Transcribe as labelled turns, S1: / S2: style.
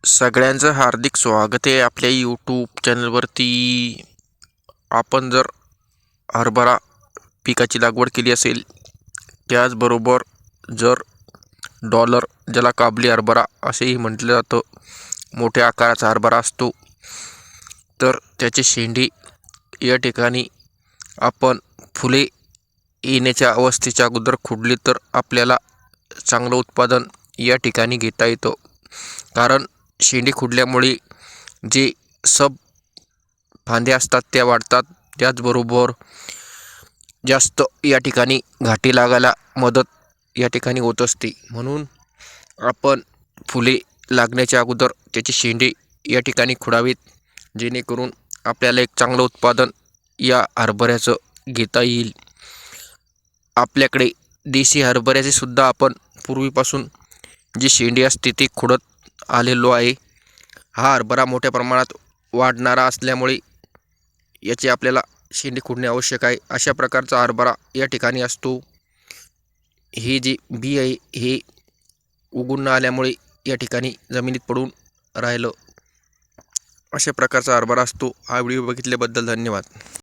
S1: सगळ्यांचं हार्दिक स्वागत आहे आपल्या यूट्यूब चॅनलवरती. आपण जर हरभरा पिकाची लागवड केली असेल, त्याचबरोबर जर डॉलर, ज्याला काबली हरभरा असेही म्हटलं जातं, मोठ्या आकाराचा हरभरा असतो, तर त्याची शेंडी या ठिकाणी आपण फुले येण्याच्या अवस्थेच्या अगोदर खुडली तर आपल्याला चांगलं उत्पादन या ठिकाणी घेता येतं. कारण शेंडी खुडल्यामुळे जे फांद्या असतात त्या वाढतात, त्याचबरोबर जास्त या ठिकाणी घाटी लागायला मदत या ठिकाणी होत असते. म्हणून आपण फुले लागण्याच्या अगोदर त्याची शेंडी या ठिकाणी खुडावीत, जेणेकरून आपल्याला एक चांगलं उत्पादन या हरभऱ्याचं घेता येईल. आपल्याकडे देशी हरभऱ्याचे सुद्धा आपण पूर्वीपासून जी शेंडी असते ती खुडत आलेलो आहे. हा हरभरा मोठ्या प्रमाणात वाढणारा असल्यामुळे याची आपल्याला शेंडी खुडणे आवश्यक आहे. अशा प्रकारचा हरभरा या ठिकाणी असतो. हे जे बी आहे हे उगवून न आल्यामुळे या ठिकाणी जमिनीत पडून राहिलं. अशा प्रकारचा हरभरा असतो. हा व्हिडिओ बघितल्याबद्दल धन्यवाद.